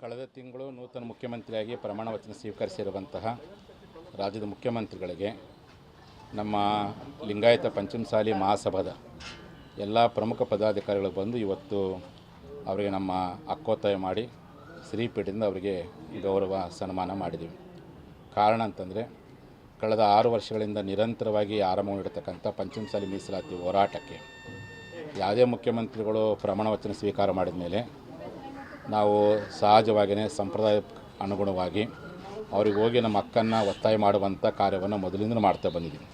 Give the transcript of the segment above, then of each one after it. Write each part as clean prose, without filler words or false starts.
ಕಳೆದ ತಿಂಗಳು ನೂತನ ಮುಖ್ಯಮಂತ್ರಿಯಾಗಿ ಪ್ರಮಾಣ ವಚನ ಸ್ವೀಕರಿಸಿರುವಂತಹ ರಾಜ್ಯದ ಮುಖ್ಯಮಂತ್ರಿಗಳಿಗೆ ನಮ್ಮ ಲಿಂಗಾಯತ ಪಂಚಮಸಾಲಿ ಮಹಾಸಭಾದ ಎಲ್ಲ ಪ್ರಮುಖ ಪದಾಧಿಕಾರಿಗಳು ಬಂದು ಇವತ್ತು ಅವರಿಗೆ ನಮ್ಮ ಹಕ್ಕೊತ್ತಾಯ ಮಾಡಿ ಶ್ರೀಪೀಠದಿಂದ ಅವರಿಗೆ ಗೌರವ ಸನ್ಮಾನ ಮಾಡಿದ್ದೀವಿ. ಕಾರಣ ಅಂತಂದರೆ ಕಳೆದ 6 ವರ್ಷಗಳಿಂದ ನಿರಂತರವಾಗಿ ಆರಂಭಗೊಂಡಿರತಕ್ಕಂಥ ಪಂಚಮಸಾಲಿ ಮೀಸಲಾತಿ ಹೋರಾಟಕ್ಕೆ ಯಾವುದೇ ಮುಖ್ಯಮಂತ್ರಿಗಳು ಪ್ರಮಾಣ ವಚನ ಸ್ವೀಕಾರ ಮಾಡಿದ ಮೇಲೆ ನಾವು ಸಹಜವಾಗಿಯೇ ಸಂಪ್ರದಾಯ ಅನುಗುಣವಾಗಿ ಅವ್ರಿಗೆ ಹೋಗಿ ನಮ್ಮ ಹಕ್ಕನ್ನು ಒತ್ತಾಯ ಮಾಡುವಂಥ ಕಾರ್ಯವನ್ನು ಮೊದಲಿಂದ ಮಾಡ್ತಾ ಬಂದಿದ್ದೀವಿ.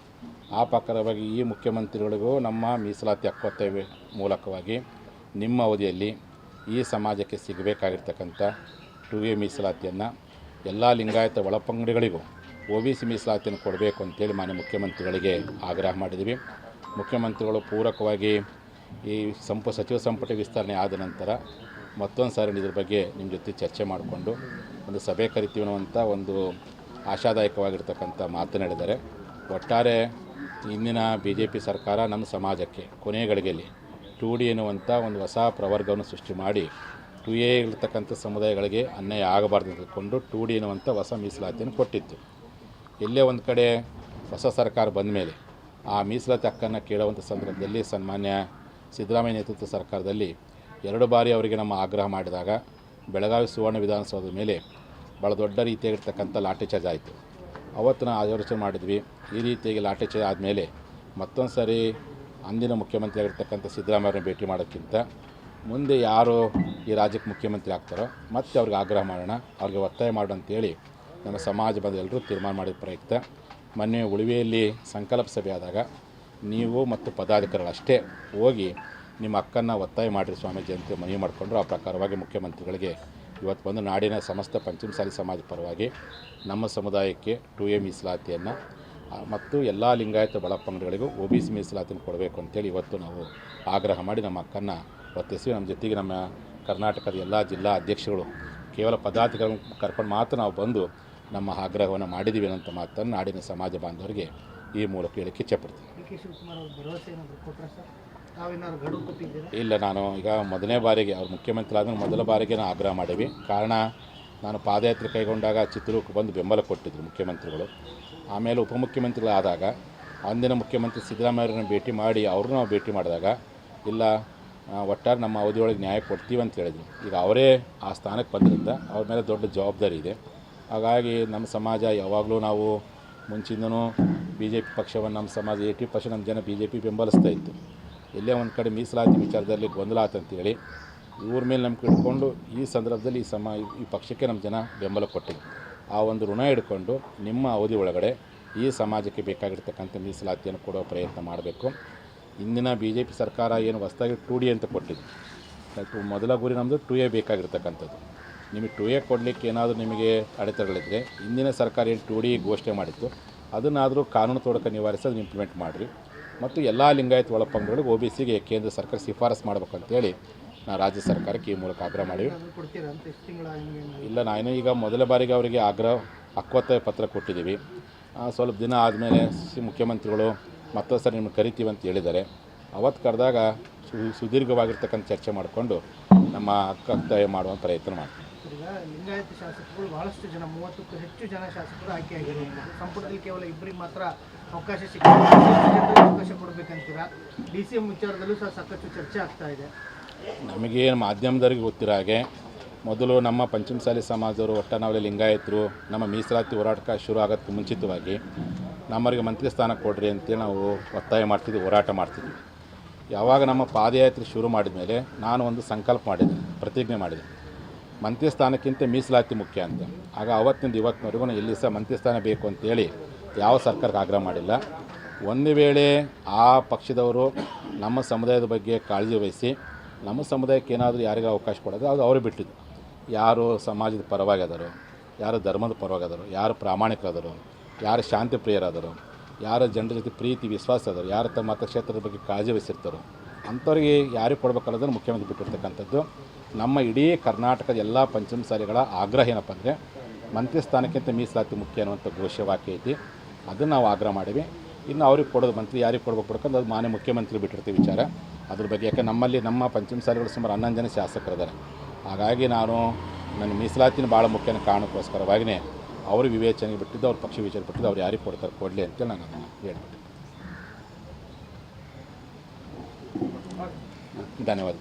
ಆ ಪ್ರಕಾರವಾಗಿ ಈ ಮುಖ್ಯಮಂತ್ರಿಗಳಿಗೂ ನಮ್ಮ ಮೀಸಲಾತಿ ಹಕ್ಕೊತ್ತಾಯ ಮೂಲಕವಾಗಿ ನಿಮ್ಮ ಅವಧಿಯಲ್ಲಿ ಈ ಸಮಾಜಕ್ಕೆ ಸಿಗಬೇಕಾಗಿರ್ತಕ್ಕಂಥ 2A ಮೀಸಲಾತಿಯನ್ನು ಎಲ್ಲ ಲಿಂಗಾಯತ ಒಳಪಂಗಡಿಗಳಿಗೂ OBC ಮೀಸಲಾತಿಯನ್ನು ಕೊಡಬೇಕು ಅಂತೇಳಿ ಮಾನ್ಯ ಮುಖ್ಯಮಂತ್ರಿಗಳಿಗೆ ಆಗ್ರಹ ಮಾಡಿದ್ದೀವಿ. ಮುಖ್ಯಮಂತ್ರಿಗಳು ಪೂರಕವಾಗಿ ಈ ಸಚಿವ ಸಂಪುಟ ವಿಸ್ತರಣೆ ಆದ ನಂತರ ಮತ್ತೊಂದು ಸಾರಿ ಇದ್ರ ಬಗ್ಗೆ ನಿಮ್ಮ ಜೊತೆ ಚರ್ಚೆ ಮಾಡಿಕೊಂಡು ಒಂದು ಸಭೆ ಕರಿತೀವಿ ಅನ್ನುವಂಥ ಒಂದು ಆಶಾದಾಯಕವಾಗಿರ್ತಕ್ಕಂಥ ಮಾತನಾಡಿದ್ದಾರೆ. ಒಟ್ಟಾರೆ ಇಂದಿನ BJP ಸರ್ಕಾರ ನಮ್ಮ ಸಮಾಜಕ್ಕೆ ಕೊನೆಯ ಗಳಿಗೆಯಲ್ಲಿ 2D ಎನ್ನುವಂಥ ಒಂದು ಹೊಸ ಪ್ರವರ್ಗವನ್ನು ಸೃಷ್ಟಿ ಮಾಡಿ 2A ಇರ್ತಕ್ಕಂಥ ಸಮುದಾಯಗಳಿಗೆ ಅನ್ಯಾಯ ಆಗಬಾರ್ದು ಅಂತ ತಿಳ್ಕೊಂಡು 2D ಎನ್ನುವಂಥ ಹೊಸ ಮೀಸಲಾತಿಯನ್ನು ಕೊಟ್ಟಿತ್ತು. ಎಲ್ಲೇ ಒಂದು ಕಡೆ ಹೊಸ ಸರ್ಕಾರ ಬಂದ ಮೇಲೆ ಆ ಮೀಸಲಾತಿ ಹಕ್ಕನ್ನು ಕೇಳುವಂಥ ಸಂದರ್ಭದಲ್ಲಿ ಸನ್ಮಾನ್ಯ ಸಿದ್ದರಾಮಯ್ಯ ನೇತೃತ್ವದ ಸರ್ಕಾರದಲ್ಲಿ 2 ಬಾರಿ ಅವರಿಗೆ ನಮ್ಮ ಆಗ್ರಹ ಮಾಡಿದಾಗ ಬೆಳಗಾವಿ ಸುವರ್ಣ ವಿಧಾನಸೌಧದ ಮೇಲೆ ಭಾಳ ದೊಡ್ಡ ರೀತಿಯಾಗಿರ್ತಕ್ಕಂಥ ಲಾಠಿ ಚಾರ್ಜ್ ಆಯಿತು. ಅವತ್ತು ನಾವು ಆಲೋಚನೆ ಮಾಡಿದ್ವಿ, ಈ ರೀತಿಯಾಗಿ ಲಾಠಿ ಚಾರ್ಜ್ ಆದಮೇಲೆ ಮತ್ತೊಂದು ಸಾರಿ ಅಂದಿನ ಮುಖ್ಯಮಂತ್ರಿ ಆಗಿರ್ತಕ್ಕಂಥ ಸಿದ್ದರಾಮಯ್ಯವ್ರನ್ನ ಭೇಟಿ ಮಾಡೋಕ್ಕಿಂತ ಮುಂದೆ ಯಾರು ಈ ರಾಜ್ಯಕ್ಕೆ ಮುಖ್ಯಮಂತ್ರಿ ಆಗ್ತಾರೋ ಮತ್ತೆ ಅವ್ರಿಗೆ ಆಗ್ರಹ ಮಾಡೋಣ, ಅವ್ರಿಗೆ ಒತ್ತಾಯ ಮಾಡೋಣ ಅಂತೇಳಿ ನಮ್ಮ ಸಮಾಜ ಬಂದ ಎಲ್ಲರೂ ತೀರ್ಮಾನ ಮಾಡಿದ ಪ್ರಯುಕ್ತ ಮೊನ್ನೆ ಉಳಿವೆಯಲ್ಲಿ ಸಂಕಲ್ಪ ಸಭೆ ಆದಾಗ ನೀವು ಮತ್ತು ಪದಾಧಿಕಾರಿಗಳು ಅಷ್ಟೇ ಹೋಗಿ ನಿಮ್ಮ ಹಕ್ಕನ್ನು ಒತ್ತಾಯ ಮಾಡಿರಿ ಸ್ವಾಮೀಜಿ ಅಂತ ಮನವಿ ಮಾಡಿಕೊಂಡ್ರು. ಆ ಪ್ರಕಾರವಾಗಿ ಮುಖ್ಯಮಂತ್ರಿಗಳಿಗೆ ಇವತ್ತು ಬಂದು ನಾಡಿನ ಸಮಸ್ತ ಪಂಚಮಸಾಲಿ ಸಮಾಜ ಪರವಾಗಿ ನಮ್ಮ ಸಮುದಾಯಕ್ಕೆ 2A ಮೀಸಲಾತಿಯನ್ನು ಮತ್ತು ಎಲ್ಲ ಲಿಂಗಾಯತ ಒಳಪಂಗಡಿಗಳಿಗೂ OBC ಮೀಸಲಾತಿಯನ್ನು ಕೊಡಬೇಕು ಅಂತೇಳಿ ಇವತ್ತು ನಾವು ಆಗ್ರಹ ಮಾಡಿ ನಮ್ಮ ಹಕ್ಕನ್ನು ಒತ್ತಿಸಿ ನಮ್ಮ ಜೊತೆಗೆ ನಮ್ಮ ಕರ್ನಾಟಕದ ಎಲ್ಲ ಜಿಲ್ಲಾ ಅಧ್ಯಕ್ಷಗಳು ಕೇವಲ ಪದಾಧಿಕಾರಿಗಳನ್ನು ಕರ್ಕೊಂಡು ಮಾತ್ರ ನಾವು ಬಂದು ನಮ್ಮ ಆಗ್ರಹವನ್ನು ಮಾಡಿದ್ದೀವಿ ಅನ್ನೋಂಥ ಮಾತನ್ನು ನಾಡಿನ ಸಮಾಜ ಬಾಂಧವರಿಗೆ ಈ ಮೂಲಕ ಹೇಳಿಕ್ಕೆ ಇಚ್ಛೆಪಡ್ತೀನಿ. ಇಲ್ಲ, ನಾನು ಈಗ ಮೊದಲನೇ ಬಾರಿಗೆ ಅವ್ರು ಮುಖ್ಯಮಂತ್ರಿ ಆದ ಮೊದಲ ಬಾರಿಗೆ ನಾನು ಆಗ್ರಹ ಮಾಡೀವಿ. ಕಾರಣ, ನಾನು ಪಾದಯಾತ್ರೆ ಕೈಗೊಂಡಾಗ ಚಿತ್ರದುರ್ಗಕ್ಕೆ ಬಂದು ಬೆಂಬಲ ಕೊಟ್ಟಿದ್ದರು ಮುಖ್ಯಮಂತ್ರಿಗಳು. ಆಮೇಲೆ ಉಪಮುಖ್ಯಮಂತ್ರಿಗಳಾದಾಗ ಅಂದಿನ ಮುಖ್ಯಮಂತ್ರಿ ಸಿದ್ದರಾಮಯ್ಯವ್ರನ್ನ ಭೇಟಿ ಮಾಡಿ ಅವ್ರನ್ನೂ ನಾವು ಭೇಟಿ ಮಾಡಿದಾಗ ಇಲ್ಲ ಒಟ್ಟಾರೆ ನಮ್ಮ ಅವಧಿಯೊಳಗೆ ನ್ಯಾಯ ಕೊಡ್ತೀವಿ ಅಂತ ಹೇಳಿದ್ರು. ಈಗ ಅವರೇ ಆ ಸ್ಥಾನಕ್ಕೆ ಬಂದ್ರಿಂದ ಅವ್ರ ಮೇಲೆ ದೊಡ್ಡ ಜವಾಬ್ದಾರಿ ಇದೆ. ಹಾಗಾಗಿ ನಮ್ಮ ಸಮಾಜ ಯಾವಾಗಲೂ ನಾವು ಮುಂಚಿಂದನೂ BJP ಪಕ್ಷವನ್ನು ನಮ್ಮ ಸಮಾಜ 80% ನಮ್ಮ ಜನ BJP ಬೆಂಬಲಿಸ್ತಾ ಇತ್ತು. ಎಲ್ಲೇ ಒಂದು ಕಡೆ ಮೀಸಲಾತಿ ವಿಚಾರದಲ್ಲಿ ಗೊಂದಲ ಆತಂತೇಳಿ ಇವ್ರ ಮೇಲೆ ನಂಬಿಕೆ ಇಟ್ಕೊಂಡು ಈ ಸಂದರ್ಭದಲ್ಲಿ ಈ ಪಕ್ಷಕ್ಕೆ ನಮ್ಮ ಜನ ಬೆಂಬಲ ಕೊಟ್ಟಿದ್ರು. ಆ ಒಂದು ಋಣ ಹಿಡ್ಕೊಂಡು ನಿಮ್ಮ ಅವಧಿ ಒಳಗಡೆ ಈ ಸಮಾಜಕ್ಕೆ ಬೇಕಾಗಿರ್ತಕ್ಕಂಥ ಮೀಸಲಾತಿಯನ್ನು ಕೊಡೋ ಪ್ರಯತ್ನ ಮಾಡಬೇಕು. ಇಂದಿನ BJP ಸರ್ಕಾರ ಏನು ಹೊಸದಾಗಿ 2D ಅಂತ ಕೊಟ್ಟಿದ್ದು, ಮೊದಲ ಗುರಿ ನಮ್ಮದು 2A ಬೇಕಾಗಿರ್ತಕ್ಕಂಥದ್ದು. ನಿಮಗೆ 2A ಕೊಡಲಿಕ್ಕೆ ಏನಾದರೂ ನಿಮಗೆ ಅಡೆತಡೆಗಳಿದ್ದರೆ ಇಂದಿನ ಸರ್ಕಾರ ಏನು 2D ಘೋಷಣೆ ಮಾಡಿತ್ತು ಅದನ್ನಾದರೂ ಕಾನೂನು ತೊಡಕ ನಿವಾರಿಸಿ ಅದನ್ನು ಇಂಪ್ಲಿಮೆಂಟ್ ಮಾಡಿರಿ ಮತ್ತು ಎಲ್ಲ ಲಿಂಗಾಯತ ಒಳಪಂಗಡಿಗಳಿಗೆ OBCಗೆ ಕೇಂದ್ರ ಸರ್ಕಾರ ಶಿಫಾರಸು ಮಾಡಬೇಕಂತೇಳಿ ನಾವು ರಾಜ್ಯ ಸರ್ಕಾರಕ್ಕೆ ಈ ಮೂಲಕ ಆಗ್ರಹ ಮಾಡಿವಿ. ಇಲ್ಲ, ನಾನು ಈಗ ಮೊದಲ ಬಾರಿಗೆ ಅವರಿಗೆ ಹಕ್ಕೊತ್ತಾಯ ಪತ್ರ ಕೊಟ್ಟಿದ್ದೀವಿ. ಸ್ವಲ್ಪ ದಿನ ಆದಮೇಲೆ ಮುಖ್ಯಮಂತ್ರಿಗಳು ಮತ್ತೊಂದು ಸರಿ ನಿಮ್ಗೆ ಕರಿತೀವಿ ಅಂತ ಹೇಳಿದ್ದಾರೆ. ಅವತ್ತು ಕರೆದಾಗ ಸುದೀರ್ಘವಾಗಿರ್ತಕ್ಕಂಥ ಚರ್ಚೆ ಮಾಡಿಕೊಂಡು ನಮ್ಮ ಹಕ್ಕೊತ್ತಾಯ ಮಾಡುವ ಪ್ರಯತ್ನ ಮಾಡ್ತೀವಿ. ಲಿಂಗಾಯತ ಶಾಸಕರು ಬಹಳಷ್ಟು ಜನ 30ಕ್ಕೂ ಹೆಚ್ಚು ಜನ ಶಾಸಕರು ಆಯ್ಕೆಯಾಗಿರುವುದು ಸಂಪುಟದಲ್ಲಿ ಕೇವಲ 2 ಮಾತ್ರ ಅವಕಾಶ ಸಿಕ್ಕಿದೆ. ಅವಕಾಶ ಕೊಡಬೇಕಂತೀರಾ? DCM ವಿಚಾರದಲ್ಲೂ ಸಹ ಸಾಕಷ್ಟು ಚರ್ಚೆ ಆಗ್ತಾ ಇದೆ. ನಮಗೆ ಮಾಧ್ಯಮದವರಿಗೆ ಗೊತ್ತಿರೋ ಹಾಗೆ ಮೊದಲು ನಮ್ಮ ಪಂಚಮಸಾಲಿ ಸಮಾಜದವರು ಒಟ್ಟನಾವಳಿ ಲಿಂಗಾಯತರು ನಮ್ಮ ಮೀಸಲಾತಿ ಹೋರಾಟ ಶುರು ಆಗೋದಕ್ಕೆ ಮುಂಚಿತವಾಗಿ ನಮ್ಮವರಿಗೆ ಮಂತ್ರಿ ಸ್ಥಾನ ಕೊಡ್ರಿ ಅಂತೇಳಿ ನಾವು ಒತ್ತಾಯ ಮಾಡ್ತಿದ್ವಿ, ಹೋರಾಟ ಮಾಡ್ತಿದ್ವಿ. ಯಾವಾಗ ನಮ್ಮ ಪಾದಯಾತ್ರೆ ಶುರು ಮಾಡಿದ ಮೇಲೆ ನಾನು ಒಂದು ಸಂಕಲ್ಪ ಮಾಡಿದೆ, ಪ್ರತಿಜ್ಞೆ ಮಾಡಿದೆ, ಮಂತ್ರಿ ಸ್ಥಾನಕ್ಕಿಂತ ಮೀಸಲಾತಿ ಮುಖ್ಯ ಅಂತ. ಆಗ ಅವತ್ತಿನಿಂದ ಇವತ್ತಿನವರೆಗೂ ಎಲ್ಲಿ ಸಹ ಮಂತ್ರಿ ಸ್ಥಾನ ಬೇಕು ಅಂತೇಳಿ ಯಾವ ಸರ್ಕಾರಕ್ಕೆ ಆಗ್ರಹ ಮಾಡಿಲ್ಲ. ಒಂದು ವೇಳೆ ಆ ಪಕ್ಷದವರು ನಮ್ಮ ಸಮುದಾಯದ ಬಗ್ಗೆ ಕಾಳಜಿ ವಹಿಸಿ ನಮ್ಮ ಸಮುದಾಯಕ್ಕೆ ಏನಾದರೂ ಯಾರಿಗೂ ಅವಕಾಶ ಕೊಡೋದು ಅದು ಅವರು ಬಿಟ್ಟಿದ್ದು. ಯಾರು ಸಮಾಜದ ಪರವಾಗಿ ಅದಾರೋ, ಯಾರು ಧರ್ಮದ ಪರವಾಗಿ ಅದಾರೋ, ಯಾರು ಪ್ರಾಮಾಣಿಕರಾದರು, ಯಾರು ಶಾಂತಿ ಪ್ರಿಯರಾದರು, ಯಾರು ಜನರ ಜೊತೆ ಪ್ರೀತಿ ವಿಶ್ವಾಸ ಅದಾರೋ, ಯಾರು ತಮ್ಮ ಮತಕ್ಷೇತ್ರದ ಬಗ್ಗೆ ಕಾಳಜಿ ವಹಿಸಿರ್ತಾರೋ ಅಂಥವ್ರಿಗೆ ಯಾರಿಗೆ ಕೊಡಬೇಕನ್ನೋದನ್ನು ಮುಖ್ಯಮಂತ್ರಿ ಬಿಟ್ಟಿರ್ತಕ್ಕಂಥದ್ದು. ನಮ್ಮ ಇಡೀ ಕರ್ನಾಟಕದ ಎಲ್ಲ ಪಂಚಮಸಾಲಿಗಳ ಆಗ್ರಹ ಏನಪ್ಪ ಅಂದರೆ ಮಂತ್ರಿ ಸ್ಥಾನಕ್ಕಿಂತ ಮೀಸಲಾತಿ ಮುಖ್ಯ ಅನ್ನುವಂಥ ಘೋಷವಾಕ್ಯ ಐತಿ. ಅದನ್ನು ನಾವು ಆಗ್ರಹ ಮಾಡೀವಿ. ಇನ್ನು ಅವ್ರಿಗೆ ಕೊಡೋದು ಮಂತ್ರಿ ಯಾರಿಗೆ ಕೊಡ್ಬೇಕು ಬಿಡ್ಕೊಂಡು ಅದು ಮಾನ್ಯ ಮುಖ್ಯಮಂತ್ರಿ ಬಿಟ್ಟಿರ್ತೀವಿ ವಿಚಾರ ಅದ್ರ ಬಗ್ಗೆ. ಯಾಕೆ ನಮ್ಮ ಪಂಚಮಸಾಲಿಗಳು ಸುಮಾರು 11 ಜನ ಶಾಸಕರಿದ್ದಾರೆ. ಹಾಗಾಗಿ ನಾನು ನನ್ನ ಮೀಸಲಾತಿನ ಭಾಳ ಮುಖ್ಯ ಅನ್ನೋ ಕಾರಣಕ್ಕೋಸ್ಕರವಾಗಿಯೇ ಅವರು ವಿವೇಚನೆಗೆ ಬಿಟ್ಟಿದ್ದು, ಅವ್ರ ಪಕ್ಷ ವಿಚಾರ ಬಿಟ್ಟಿದ್ದು, ಅವ್ರು ಯಾರಿಗೆ ಕೊಡ್ತಾರೆ ಕೊಡಲಿ ಅಂತೇಳಿ ನಾನು ಅದನ್ನು ಹೇಳ್ಬಿಟ್ಟೆ. ಧನ್ಯವಾದ.